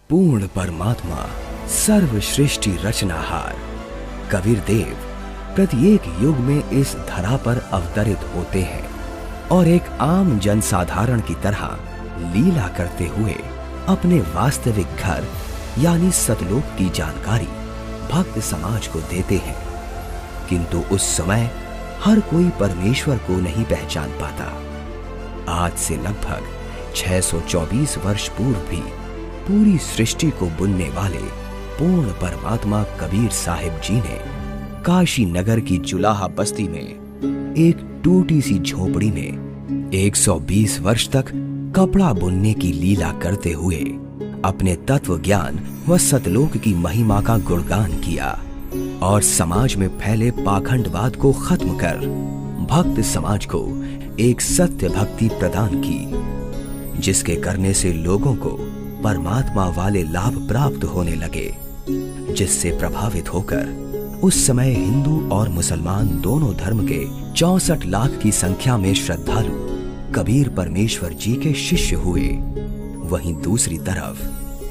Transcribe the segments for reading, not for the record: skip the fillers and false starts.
पूर्ण परमात्मा, सर्वश्रेष्ठी रचनाहार कबीर देव प्रत्येक युग में इस धरा पर अवतरित होते हैं और एक आम जनसाधारण की तरह लीला करते हुए अपने वास्तविक घर यानी सतलोक की जानकारी भक्त समाज को देते हैं। किंतु उस समय हर कोई परमेश्वर को नहीं पहचान पाता। आज से लगभग 624 वर्ष पूर्व भी पूरी सृष्टि को बुनने वाले पूर्ण परमात्मा कबीर साहिब जी ने काशी नगर की जुलाहा बस्ती में एक टूटी सी झोपड़ी में 120 वर्ष तक कपड़ा बुनने की लीला करते हुए अपने तत्व ज्ञान व सतलोक की महिमा का गुणगान किया और समाज में फैले पाखंडवाद को खत्म कर भक्त समाज को एक सत्य भक्ति प्रदान की, जिसके करने से लोगों को परमात्मा वाले लाभ प्राप्त होने लगे, जिससे प्रभावित होकर उस समय हिंदू और मुसलमान दोनों धर्म के 64 लाख की संख्या में श्रद्धालु कबीर परमेश्वर जी के शिष्य हुए। वहीं दूसरी तरफ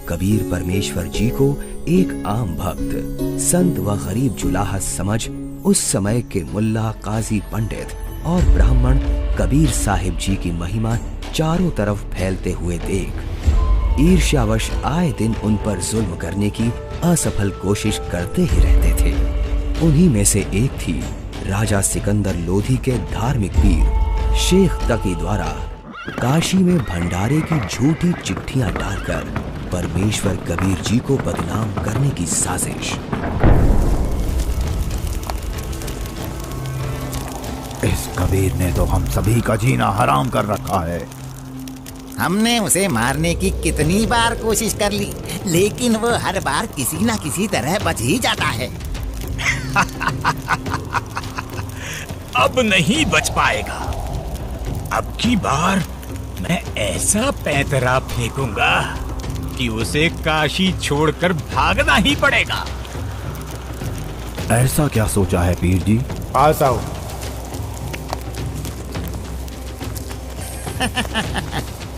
कबीर परमेश्वर जी को एक आम भक्त, संत व गरीब जुलाहा समझ उस समय के मुल्ला, काजी, पंडित और ब्राह्मण कबीर साहिब जी की महिमा चारों तरफ फैलते हुए देख ईर्ष्यावश आए दिन उन पर जुल्म करने की असफल कोशिश करते ही रहते थे। उन्हीं में से एक थी राजा सिकंदर लोधी के धार्मिक पीर शेख तकी द्वारा काशी में भंडारे की झूठी चिट्ठियां डालकर परमेश्वर कबीर जी को बदनाम करने की साजिश। इस कबीर ने तो हम सभी का जीना हराम कर रखा है। हमने उसे मारने की कितनी बार कोशिश कर ली, लेकिन वो हर बार किसी न किसी तरह बच ही जाता है। अब नहीं बच पाएगा। अब की बार मैं ऐसा पैंतरा फेंकूंगा कि उसे काशी छोड़कर भागना ही पड़ेगा। ऐसा क्या सोचा है पीर जी? पास आओ।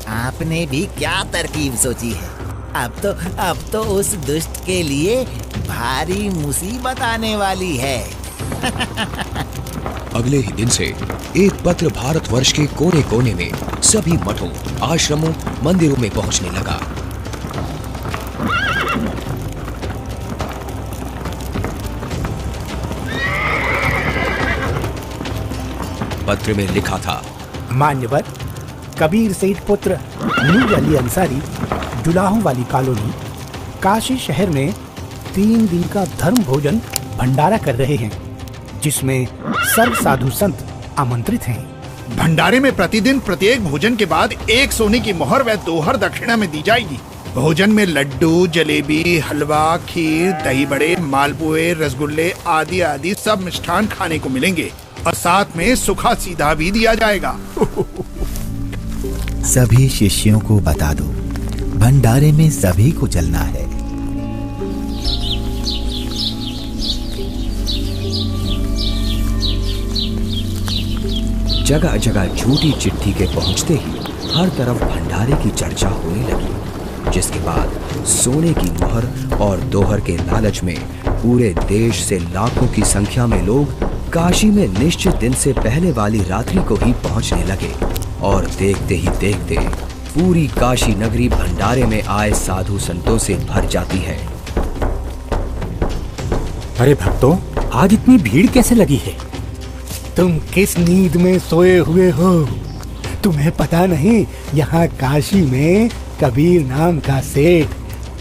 आपने भी क्या तरकीब सोची है? अब तो उस दुष्ट के लिए भारी मुसीबत आने वाली है। अगले ही दिन से एक पत्र भारतवर्ष के कोने कोने में सभी मठों, आश्रमों, मंदिरों में पहुंचने लगा। पत्र में लिखा था, मान्यवर कबीर सेठ पुत्र नूर अली अंसारी, जुलाहों वाली कॉलोनी, काशी शहर में 3 दिन का धर्म भोजन भंडारा कर रहे हैं, जिसमें सर्व साधु संत आमंत्रित हैं। भंडारे में प्रतिदिन प्रत्येक भोजन के बाद 1 सोने की मोहर व 2 हर दक्षिणा में दी जाएगी। भोजन में लड्डू, जलेबी, हलवा, खीर, दही बड़े, मालपुए, रसगुल्ले आदि आदि सब मिष्ठान खाने को मिलेंगे और साथ में सूखा सीधा भी दिया जाएगा। सभी शिष्यों को बता दो, भंडारे में सभी को चलना है। जगह जगह झूठी चिट्ठी के पहुंचते ही हर तरफ भंडारे की चर्चा होने लगी, जिसके बाद सोने की मोहर और दोहर के लालच में पूरे देश से लाखों की संख्या में लोग काशी में निश्चित दिन से पहले वाली रात्रि को ही पहुंचने लगे और देखते ही देखते पूरी काशी नगरी भंडारे में आए साधु संतों से भर जाती है। अरे भक्तों, आज इतनी भीड़ कैसे लगी है? तुम किस नींद में सोए हुए हो? तुम्हें पता नहीं, यहाँ काशी में कबीर नाम का सेठ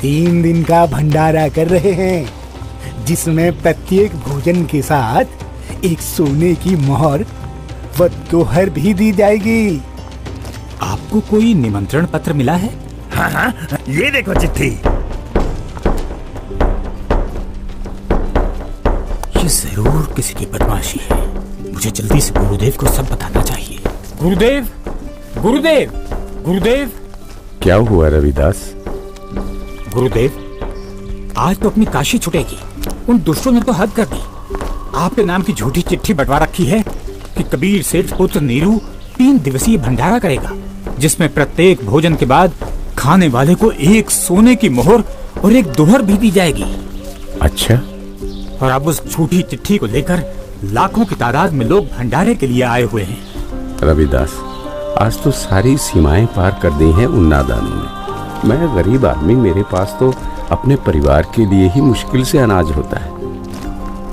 3 दिन का भंडारा कर रहे हैं, जिसमें प्रत्येक भोजन के साथ 1 सोने की मोहर व दोहर भी दी जाएगी। आपको कोई निमंत्रण पत्र मिला है? हाँ, ये देखो चिट्ठी। ये जरूर किसी की बदमाशी है। मुझे जल्दी से गुरुदेव को सब बताना चाहिए। गुरुदेव, गुरुदेव, गुरुदेव। क्या हुआ रविदास? गुरुदेव, आज तो अपनी काशी छुटेगी। उन दुष्टों ने तो हद कर दी। आपके नाम की झूठी चिट्ठी बंटवा रखी है कि कबीर सेठ पुत्र नीरू 3 दिवसीय भंडारा करेगा, जिसमें प्रत्येक भोजन के बाद खाने वाले को एक सोने की मोहर और एक दोहर भी दी जाएगी। अच्छा। और अब उस झूठी चिट्ठी को लेकर लाखों की तादाद में लोग भंडारे के लिए आए हुए हैं। रविदास, आज तो सारी सीमाएं पार कर दी हैं उन नादानों ने। मैं गरीब आदमी, मेरे पास तो अपने परिवार के लिए ही मुश्किल से अनाज होता है।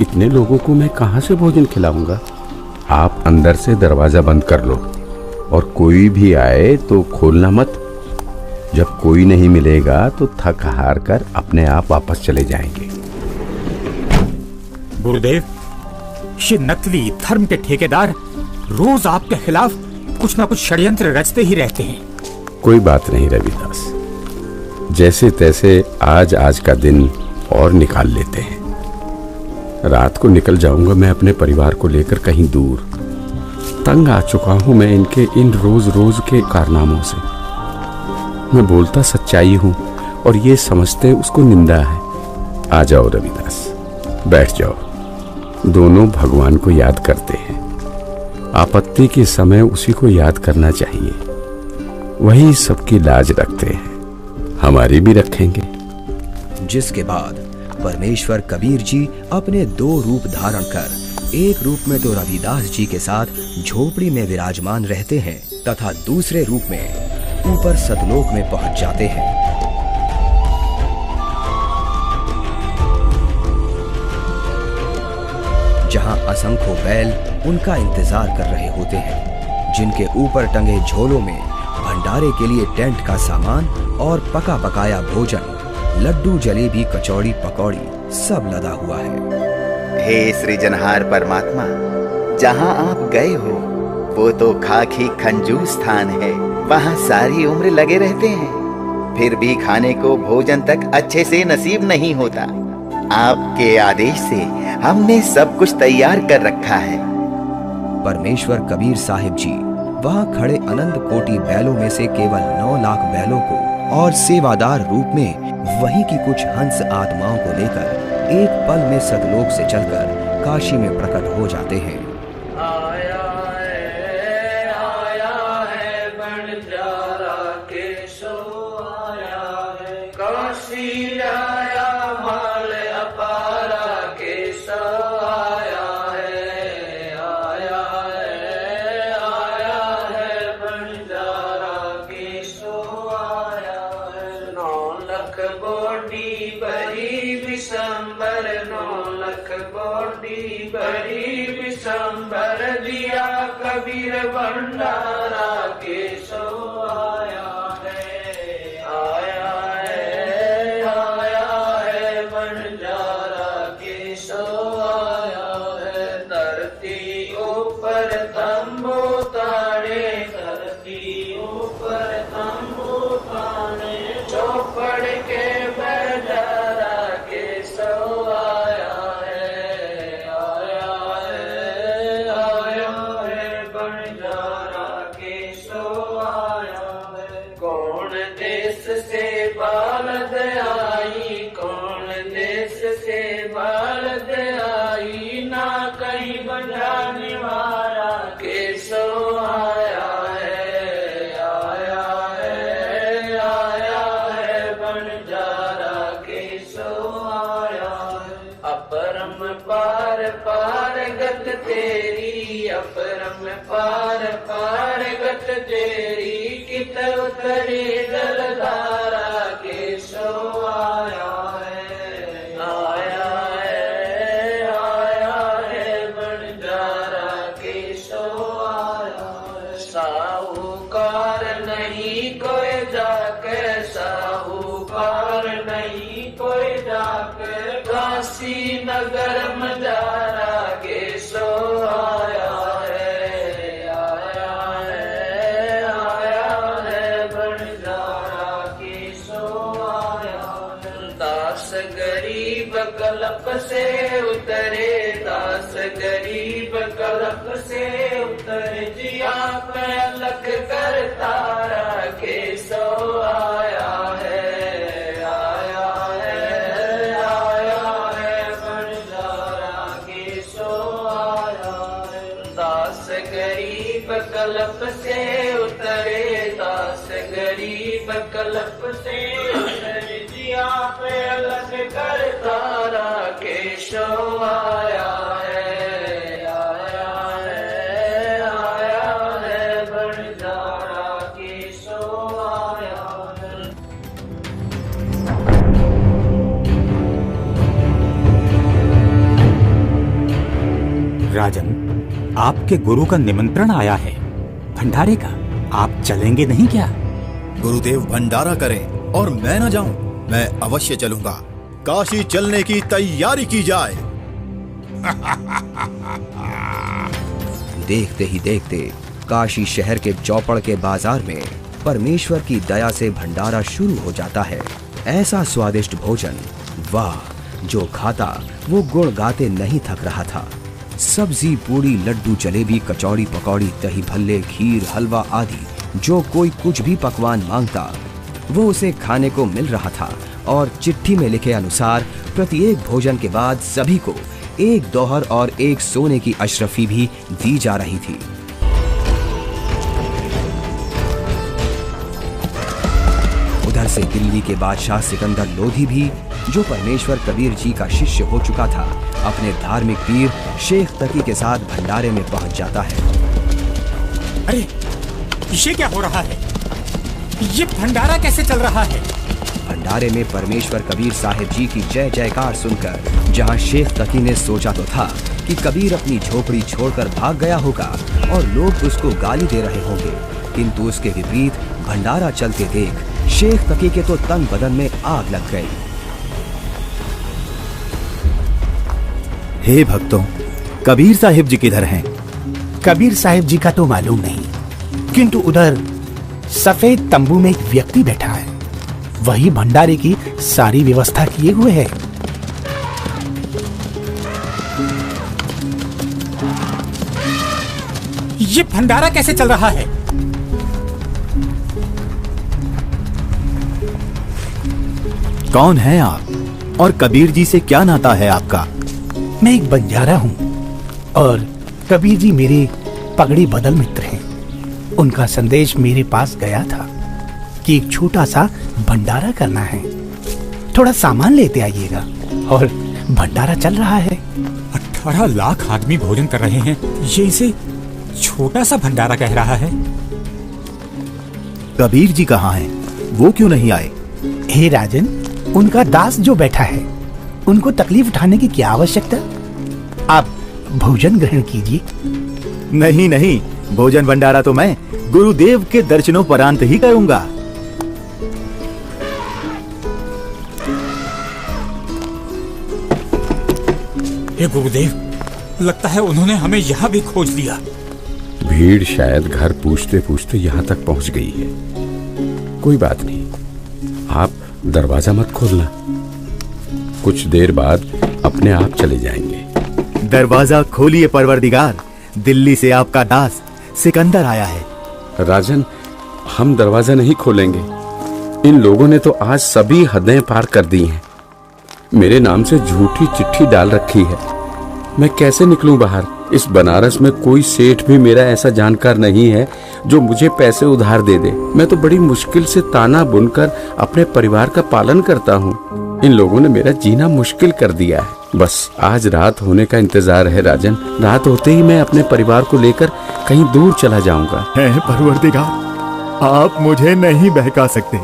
इतने लोगों को मैं कहाँ से भोजन खिलाऊंगा? आप अंदर से दरवाजा बंद कर लो और कोई भी आए तो खोलना मत। जब कोई नहीं मिलेगा तो थक हार कर अपने आप वापस चले जाएंगे। गुरुदेव, ये नकली धर्म के ठेकेदार रोज आपके खिलाफ कुछ ना कुछ षड्यंत्र रचते ही रहते हैं। कोई बात नहीं रविदास, जैसे तैसे आज का दिन और निकाल लेते हैं। रात को निकल जाऊंगा मैं अपने परिवार को लेकर कहीं दूर। तंग आ चुका हूं मैं इनके इन रोज रोज के कारनामों से। मैं बोलता सच्चाई हूं और ये समझते उसको निंदा है। आ जाओ रविदास, बैठ जाओ। दोनों भगवान को याद करते हैं। आपत्ति के समय उसी को याद करना चाहिए। वही सबकी लाज रखते हैं, हमारी भी रखेंगे। जिसके बाद परमेश्वर कबीर जी अपने 2 रूप धारण कर एक रूप में तो रविदास जी के साथ झोपड़ी में विराजमान रहते हैं तथा दूसरे रूप में ऊपर सतलोक में पहुंच जाते हैं। जहां असंख्यों बैल उनका इंतजार कर रहे होते हैं, जिनके ऊपर टंगे झोलों में भंडारे के लिए टेंट का सामान और पका पकाया भोजन, लड्डू, जलेबी, कचौड़ी, पकौड़ी सब लदा हुआ है। हे सृजनहार परमात्मा, जहाँ आप गए हो वो तो खाकी खंजूर स्थान है। वहाँ सारी उम्र लगे रहते हैं, फिर भी खाने को भोजन तक अच्छे से नसीब नहीं होता। आपके आदेश से हमने सब कुछ तैयार कर रखा है। परमेश्वर कबीर साहिब जी वहाँ खड़े अनंत कोटि बैलों में से केवल 9 लाख बैलों को और सेवादार रूप में वहीं की कुछ हंस आत्माओं को लेकर एक पल में सतलोक से चलकर काशी में प्रकट हो जाते हैं। कबीर भंडारा के सो आया है, आया है बंजारा के सो आया है। धरती ऊपर तंबू ताने, धरती ऊपर तंबू ताने, चौपड़ के बंजारा के सो आया है, बालद आई, कौन देश से बालद आई, ना कहीं बंजाने वाला के सो आया है, आया है बंजारा के सो आया है। अपरम पार पार गत तेरी, अपरम पार पार गत तेरी, कित उतरे जलधारा के सो आया है, आया है बंजारा के सो आया है। साहूकार नहीं कोई जाके, साहूकार नहीं कोई जाके, काशी नगर मजारा के सो आया है, कलप से उतरे, दास गरीब कलप से उतरे, जिया पे अलख कर तारा के सो आया है, आया है बंजारा के सो आया है। दास गरीब कलप से उतरे, दास गरीब कलप से उतर दिया पे अलग कर तारा केशो आया है, आया है, आया है भंडारा केशो आया है। राजन, आपके गुरु का निमंत्रण आया है भंडारे का, आप चलेंगे नहीं क्या? गुरुदेव भंडारा करें और मैं न जाऊं, मैं अवश्य चलूंगा। काशी चलने की तैयारी की जाए। देखते ही देखते काशी शहर के चौपड़ के बाजार में परमेश्वर की दया से भंडारा शुरू हो जाता है। ऐसा स्वादिष्ट भोजन, वाह, जो खाता वो गुण गाते नहीं थक रहा था। सब्जी, पूड़ी, लड्डू, जलेबी, कचौड़ी, पकौड़ी, दही भल्ले, खीर, हलवा आदि जो कोई कुछ भी पकवान मांगता वो उसे खाने को मिल रहा था। और चिट्ठी में लिखे अनुसार प्रत्येक भोजन के बाद सभी को एक दोहर और एक सोने की अशरफी भी दी जा रही थी। उधर से दिल्ली के बादशाह सिकंदर लोधी भी, जो परमेश्वर कबीर जी का शिष्य हो चुका था, अपने धार्मिक पीर शेख तकी के साथ भंडारे में पहुंच जाता है। अरे ये क्या हो रहा है? ये भंडारा कैसे चल रहा है? भंडारे में परमेश्वर कबीर साहिब जी की जय जयकार सुनकर जहां शेख तकी ने सोचा तो था कि कबीर अपनी झोपड़ी छोड़कर भाग गया होगा और लोग उसको गाली दे रहे होंगे, किंतु उसके विपरीत भंडारा चलते देख शेख तकी के तो तन बदन में आग लग गई। हे भक्तों, कबीर साहिब जी किधर हैं? कबीर साहिब जी का तो मालूम नहीं, किंतु उधर सफेद तंबू में एक व्यक्ति बैठा है, वही भंडारे की सारी व्यवस्था किए हुए है। ये भंडारा कैसे चल रहा है? कौन है आप और कबीर जी से क्या नाता है आपका? मैं एक बंजारा हूँ और कबीर जी मेरे पगड़ी बदल मित्र हैं। उनका संदेश मेरे पास गया था कि एक छोटा सा भंडारा करना है, थोड़ा सामान लेते आइएगा। और भंडारा चल रहा है। 18 लाख आदमी भोजन कर रहे हैं, ये इसे छोटा सा भंडारा कह रहा है। कबीर जी कहाँ हैं? वो क्यों नहीं आए? हे राजन, उनका दास जो बैठा है, उनको तकलीफ उठाने की क्या आवश्यकता? आप भोजन ग्रहण कीजिए। नहीं नहीं, भोजन भंडारा तो मैं गुरुदेव के दर्शनों परांत ही करूंगा। हे गुरुदेव, लगता है उन्होंने हमें यहाँ भी खोज लिया। भीड़ शायद घर पूछते पूछते यहाँ तक पहुँच गई है। कोई बात नहीं, आप दरवाजा मत खोलना, कुछ देर बाद अपने आप चले जाएंगे। दरवाजा खोलिए परवरदिगार, दिल्ली से आपका दास सिकंदर आया है। राजन, हम दरवाजा नहीं खोलेंगे। इन लोगों ने तो आज सभी हदें पार कर दी हैं। मेरे नाम से झूठी चिट्ठी डाल रखी है। मैं कैसे निकलूं बाहर? इस बनारस में कोई सेठ भी मेरा ऐसा जानकार नहीं है जो मुझे पैसे उधार दे दे। मैं तो बड़ी मुश्किल से ताना बुनकर अपने परिवार का पालन करता हूँ। इन लोगों ने मेरा जीना मुश्किल कर दिया है। बस आज रात होने का इंतजार है राजन। रात होते ही मैं अपने परिवार को लेकर कहीं दूर चला जाऊंगा। है परवरदिगार, आप मुझे नहीं बहका सकते।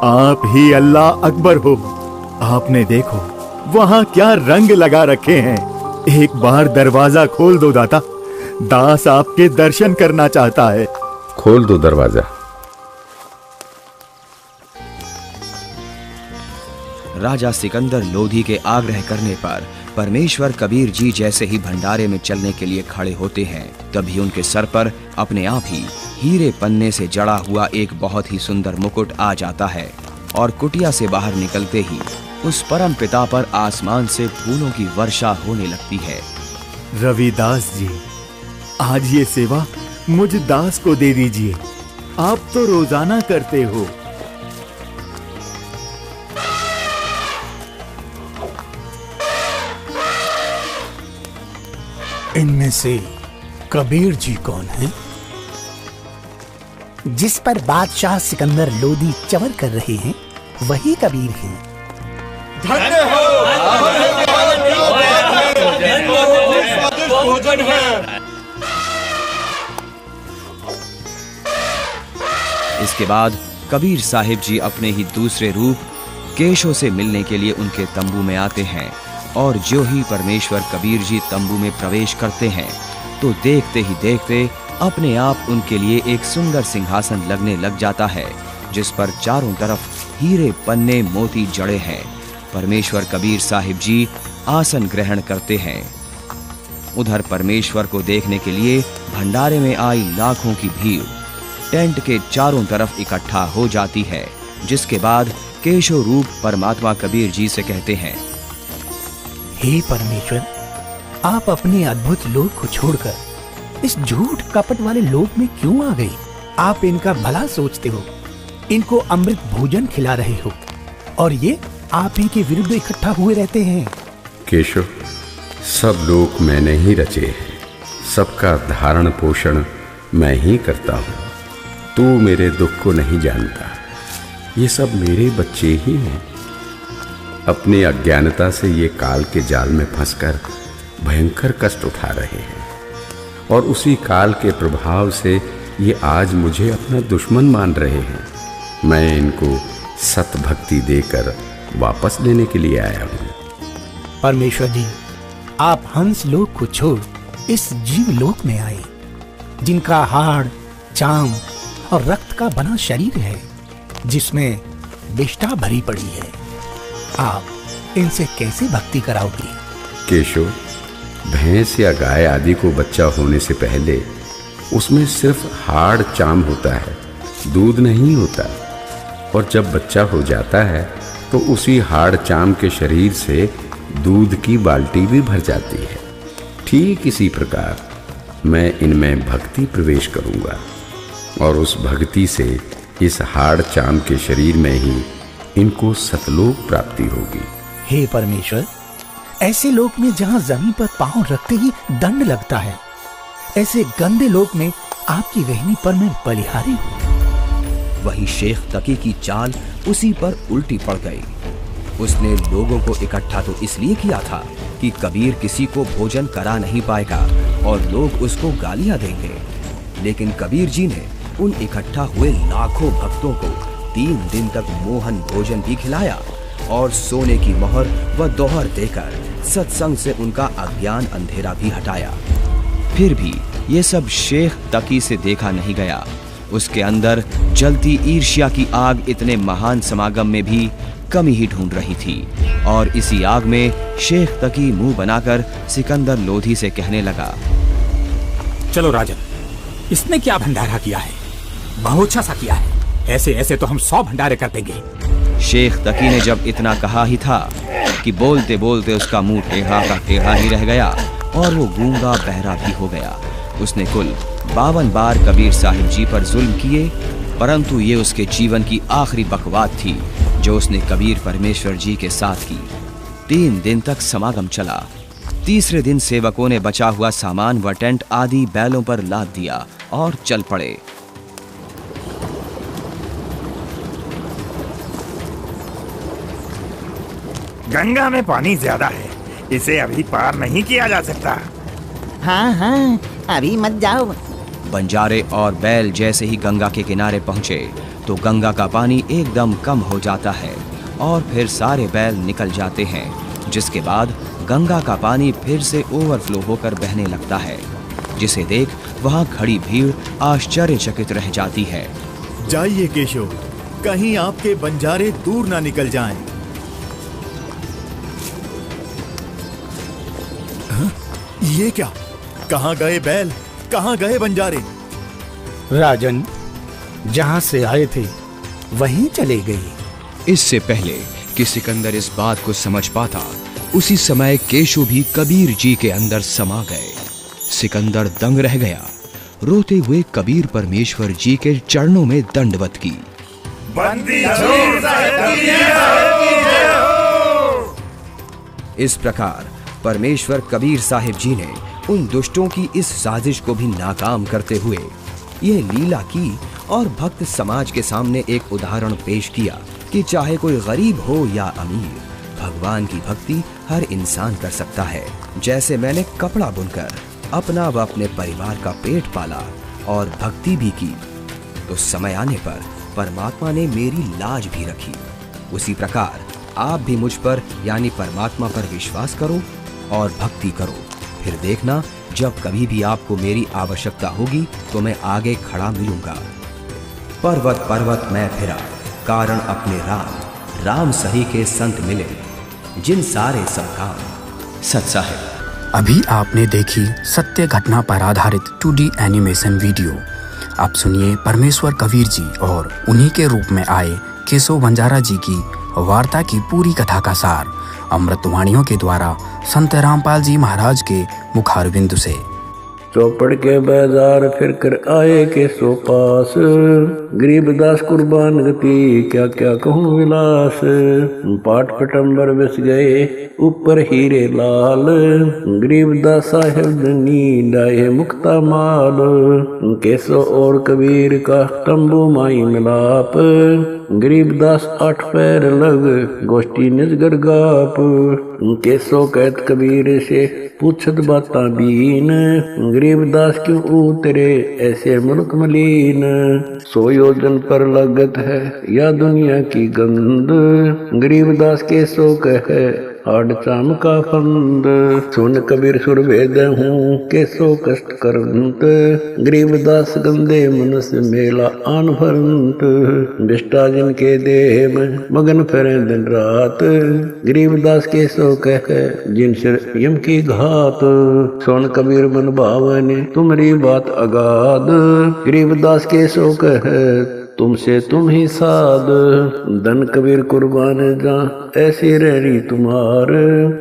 आप ही अल्लाह अकबर हो। आपने देखो वहाँ क्या रंग लगा रखे हैं। एक बार दरवाजा खोल दो दाता, दास आपके दर्शन करना चाहता है। खोल दो दरवाजा। राजा सिकंदर लोधी के आग्रह करने पर परमेश्वर कबीर जी जैसे ही भंडारे में चलने के लिए खड़े होते हैं, तभी उनके सर पर अपने आप ही हीरे पन्ने से जड़ा हुआ एक बहुत ही सुंदर मुकुट आ जाता है और कुटिया से बाहर निकलते ही उस परम पिता पर आसमान से फूलों की वर्षा होने लगती है। रविदास जी, आज ये सेवा मुझ दास को दे दीजिए। आप तो रोजाना करते हो। इनमें से कबीर जी कौन है? जिस पर बादशाह सिकंदर लोदी चवर कर रहे हैं वही कबीर हैं। इसके बाद कबीर साहिब जी अपने ही दूसरे रूप केशव से मिलने के लिए उनके तंबू में आते हैं और जो ही परमेश्वर कबीर जी तंबू में प्रवेश करते हैं तो देखते ही देखते अपने आप उनके लिए एक सुंदर सिंहासन लगने लग जाता है, जिस पर चारों तरफ हीरे पन्ने मोती जड़े हैं। परमेश्वर कबीर साहिब जी आसन ग्रहण करते हैं। उधर परमेश्वर को देखने के लिए भंडारे में आई लाखों की भीड़ टेंट के चारों तरफ इकट्ठा हो जाती है, जिसके बाद केशव रूप परमात्मा कबीर जी से कहते हैं, हे परमेश्वर, आप अपने अद्भुत लोक को छोड़कर इस झूठ कपट वाले लोक में क्यों आ गए? आप इनका भला सोचते हो, इनको अमृत भोजन खिला रहे हो और ये आप ही के विरुद्ध इकट्ठा हुए रहते हैं। केशव, सब लोग मैंने ही रचे हैं, सबका धारण पोषण मैं ही करता हूँ। तू मेरे दुख को नहीं जानता, ये सब मेरे बच्चे ही हैं। अपनी अज्ञानता से ये काल के जाल में फंसकर भयंकर कष्ट उठा रहे हैं और उसी काल के प्रभाव से ये आज मुझे अपना दुश्मन मान रहे हैं। मैं इनको सत भक्ति देकर वापस लेने के लिए आया हूँ। परमेश्वर जी, आप हंस लोक को छोड़ इस जीव लोक में आए, जिनका हाड़, चाम और रक्त का बना शरीर है, जिसमें विष्ठा भरी पड़ी है। आप इनसे कैसे भक्ति कराओगे? केशव, भैंस या गाय आदि को बच्चा होने से पहले उसमें सिर्फ हाड़ चाम होता है, दूध नहीं होता। और जब बच्चा हो जाता है तो उसी हाड़ चाम के शरीर से दूध की बाल्टी भी भर जाती है। ठीक इसी प्रकार मैं इनमें भक्ति प्रवेश करूंगा और उस भक्ति से इस हाड़ चाम के शरीर में ही इनको सतलोक प्राप्ति होगी। हे परमेश्वर, ऐसे लोक में जहाँ जमीन पर पांव रखते ही दंड लगता है, ऐसे गंदे लोक में आपकी रहनी पर मैं बलिहारी हूँ। वही शेख तकी की चाल उसी पर उल्टी पड़ गई। उसने लोगों को इकट्ठा तो इसलिए किया था कि कबीर किसी को भोजन करा नहीं पाएगा और लोग उसको गालियां देंगे, लेकिन कबीर जी ने उन इकट्ठा हुए लाखों भक्तों को 3 दिन तक मोहन भोजन भी खिलाया और सोने की मोहर व दोहर देकर सत्संग से उनका अज्ञान अंधेरा भी हटाया। फिर भी ये सब शेख तकी से देखा नहीं गया। उसके अंदर जलती ईर्ष्या की आग इतने महान समागम में भी कमी ही ढूंढ रही थी और इसी आग में शेख तकी मुंह बनाकर सिकंदर लोधी से कहने लगा, चलो राजन, इसने क्या भंडारा किया है? बहुत अच्छा सा किया है। ऐसे ऐसे तो हम 100 भंडारे कर देंगे। शेख तकी ने जब इतना कहा ही था कि बोलते बोलते उसका मुंह टेढ़ा का टेढ़ा ही रह गया और वो गूंगा बहरा भी हो गया। उसने कुल 52 बार कबीर साहिब जी पर जुल्म किए, परंतु ये उसके जीवन की आखिरी बकवाद थी जो उसने कबीर परमेश्वर जी के साथ की। 3 दिन तक समागम चला। तीसरे दिन सेवकों ने बचा हुआ सामान व टेंट आदि बैलों पर लाद दिया और चल पड़े। गंगा में पानी ज्यादा है, इसे अभी पार नहीं किया जा सकता। हाँ हाँ, अभी मत जाओ। बंजारे और बैल जैसे ही गंगा के किनारे पहुंचे तो गंगा का पानी एकदम कम हो जाता है और फिर सारे बैल निकल जाते हैं, जिसके बाद गंगा का पानी फिर से ओवरफ्लो होकर बहने लगता है, जिसे देख वहां खड़ी भीड़ आश्चर्यचकित रह जाती है। जाइए केशव, कहीं आपके बंजारे दूर ना निकल जाएं। ये क्या? कहाँ गए बैल, कहाँ गए बंजारे? राजन, जहाँ से आए थे वहीं चले गए। इससे पहले कि सिकंदर इस बात को समझ पाता, उसी समय केशव भी कबीर जी के अंदर समा गए। सिकंदर दंग रह गया। रोते हुए कबीर परमेश्वर जी के चरणों में दंडवत की। इस प्रकार परमेश्वर कबीर साहिब जी ने उन दुष्टों की इस साजिश को भी नाकाम करते हुए यह लीला की और भक्त समाज के सामने एक उदाहरण पेश किया कि चाहे कोई गरीब हो या अमीर, भगवान की भक्ति हर इंसान कर सकता है। जैसे मैंने कपड़ा बुनकर अपना व अपने परिवार का पेट पाला और भक्ति भी की, तो समय आने पर परमात्मा ने मेरी लाज भी रखी। उसी प्रकार आप भी मुझ पर यानी परमात्मा पर विश्वास करो और भक्ति करो। फिर देखना, जब कभी भी आपको मेरी आवश्यकता होगी तो मैं आगे खड़ा मिलूंगा। पर्वत पर्वत मैं फिरा, कारण अपने राम, राम सही के संत मिले, जिन सारे सब काम सच्चा है। अभी आपने देखी सत्य घटना पर आधारित 2D एनिमेशन वीडियो। आप सुनिए परमेश्वर कबीर जी और उन्हीं के रूप में आए केशव बंजारा जी की वार्ता की पूरी कथा का सार अमृतवाणियों के द्वारा संत रामपाल जी महाराज के मुखारबिंदु से। चौपड़ के बाजार फिर कर आए के सो पास, गरीबदास कुर्बान गति क्या क्या कहूँ विलास। पाट पटंबर बस गए ऊपर हीरे लाल, गरीबदास साहेब धनी डाये मुक्ता माल। केसो और कबीर का तंबू माई मिलाप, गरीबदास 8 पैर लग गोष्ठी निजगर गाप। केसो कहत कबीर से पूछत बाता बीन, गरीबदास क्यों उतरे ऐसे मुल्क मलीन। 100 योजन पर लगत है या दुनिया की गंद, गरीबदास के सो कहे आड़ चाम का फंद। सुन कबीर सुर वेद हूँ के सो कष्ट करंत, गरीबदास गंदे मनुष्य मेला आन भरंत। बिष्टा जिन के देह में मगन फिरे दिन रात, गरीबदास के सो कहे जिन सिर यम की घात। सुन कबीर मन भावने तुम्हारी बात अगाध, गरीबदास के सो कहे तुमसे तुम ही साध। धन कबीर कुर्बान जा ऐसी रहनी तुम्हार,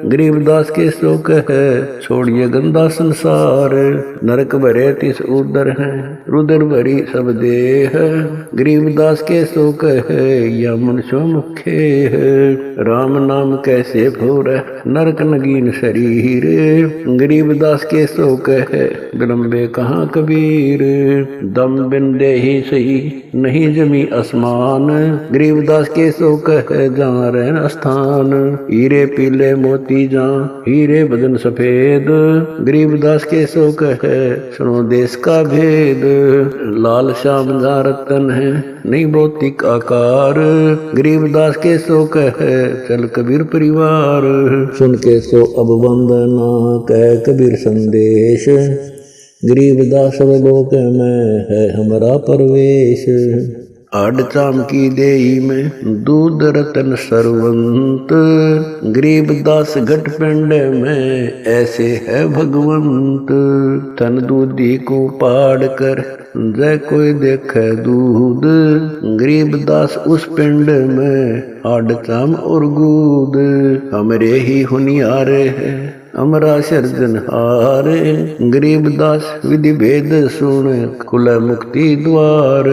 गरीबदास के सो कहे छोड़िए गंदा संसार। नरक भरे तिस उदर है रुदर भरी सब देह, गरीबदास के सो कहे या मनुष्य मुखे है। राम नाम कैसे भोर नरक नगीन शरीर, गरीबदास के सो कहे विलंबे कहाँ कबीर। दम बिन दे ही सही नहीं जमी आसमान, गरीबदास के सो कहे जहाँ रहन स्थान। हीरे पीले मोती जहाँ हीरे बदन सफेद, गरीबदास के सो कहे सुनो देश का भेद। लाल श्याम जा रतन है नहीं भौतिक आकार, गरीबदास के सो कहे चल कबीर परिवार। सुन के सो अब वंदना कह कबीर संदेश, गरीबदास लोक में है हमारा परवेश। आड़ चाम की देई में दूध रतन सरवंत, गरीबदास घट पिंड में ऐसे है भगवंत। तन दूधी को पाड़ कर जय कोई देखे दूध, गरीबदास उस पिंड में आड़ चाम और गूद। हमरे ही हुनियारे है अमरा सर्जनहार, गरीबदास विधि भेद सुन खुल मुक्ति द्वार।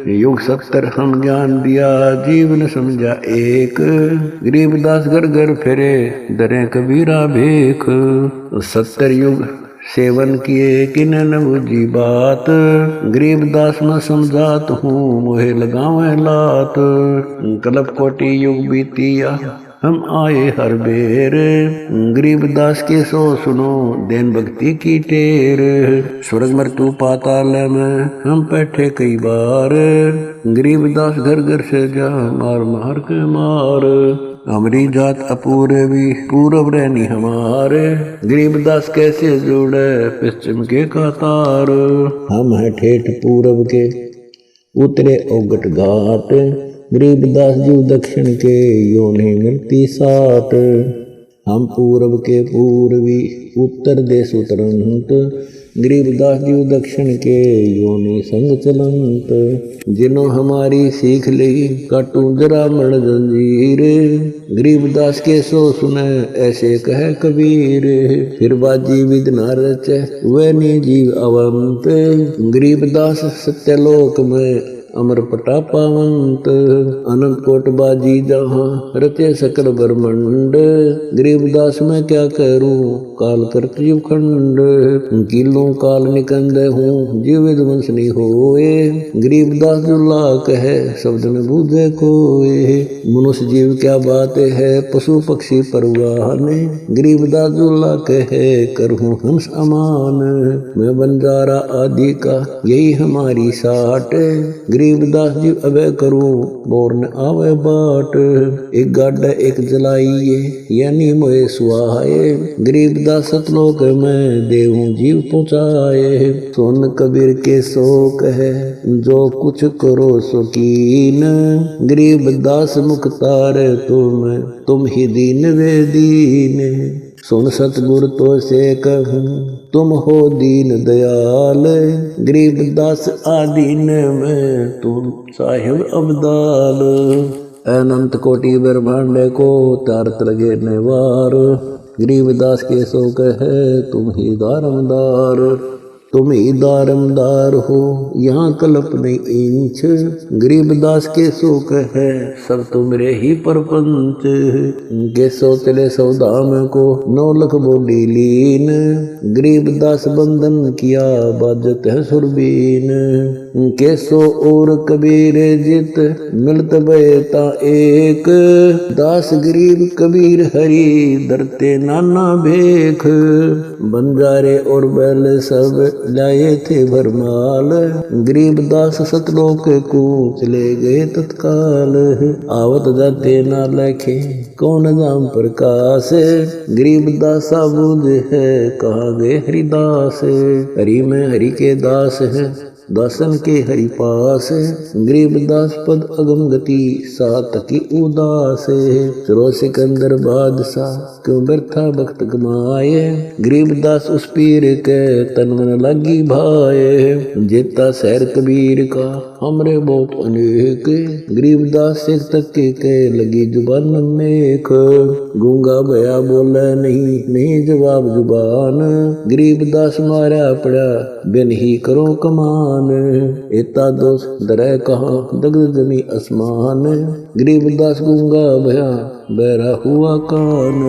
युग 70 हम ज्ञान दिया जीवन समझा एक, गरीबदास घर घर फिरे दरे कबीरा भेख। 70 युग सेवन किए किन न बुझी बात, गरीबदास न समझात हूँ मोहे लगावे लात। कल्प कोटि युग बीतिया हम आए हर बेर, गरीबदास के सो सुनो देन भक्ति की टेर। स्वर्ग मृत्यु पाताल में हम बैठे कई बार, गरीबदास घर घर से जा मार मार के मार। हमारी जात अपूर्वी पूरब रहनी हमारे, गरीबदास कैसे जुड़े पश्चिम के कतार। हम है ठेठ पूरब के उतरे ओगट घाट, गरीबदास जीव दक्षिण के यो नहीं मिलती साट। हम पूरब के पूर्वी उत्तर देश उतरंत, गरीबदास जीव दक्षिण के यो नहीं संग चलंत। जिन्हों हमारी सीख ली काटू जरा मण जंजीर, गरीबदास के सो सुने ऐसे कहे कबीर। फिर बाजी विद न रचे वे नी जीव अवंत, गरीबदास सत्यलोक में अमर प्रतापवंत अनंत कोट बाजी जहाँ रचे सकल ब्रह्मंड गरीबदास मैं क्या करूं काल करत जीव खंड किलों काल निकंद हूँ जीव विध्वंस नहीं होए गरीबदास दुल्ला कहे शब्द न बूझे कोए मनुष्य जीव क्या बात है पशु पक्षी परवान गरीबदास दुल्ला कहे करहूं हंस अमान मैं बंजारा आदि का यही हमारी साट गरीबदास जी अबे करूं बोर न आवे बाट एक गाड्डा एक जलाइए यानी मोए सुहाए गरीबदास सतलोक में देहूं जीव पहुँचाए सोन कबीर के शोक है जो कुछ करो शौकीन गरीबदास मुख्तार तुम ही दीन वे दीन सुन सतगुर तो से कहूं तुम हो दीन दयाल गरीबदास आदीन में तुम साहिब अब्दाल अनंत कोटि ब्रह्मांड को तारत लगे निवार गरीबदास के शोक है तुम ही दारमदार तुम ही दारमदार हो यहाँ कल्प नहीं इंच गरीबदास के शोक है सब तुमरे ही परपंच के सोचले सौदाम को 9 लाख बोली लीन गरीबदास बंधन किया बाजत है सुरबीन केसो और कबीर जित मिलत बेता एक दास गरीब कबीर हरि दरते नाना भेख बंजारे और बैल सब लाए थे भरमाल गरीबदास सतलोक को चले गए तत्काल आवत जाते ना लखे कौन नाम प्रकाश गरीबदास बुझ है कहाँ गए हरिदास हरि में हरि के दास है दासन के हरि पास गरीबदास पद अगम गति सात की उदास चलो सिकंदर बादशाह क्यों व्यर्था वक्त गमाए गरीबदास उस पीर के तन मन लगी भाए जेता शहर कबीर का हमरे बहुत अनेक गरीबदास से तक के लगी जुबान नेक गूंगा भया बोला नहीं जवाब जुबान गरीबदास मारा पड़ा बिन ही करो कमान एता दोष दरह कहा दग्ध जमी आसमान गरीबदास गूंगा भया बहरा हुआ कान।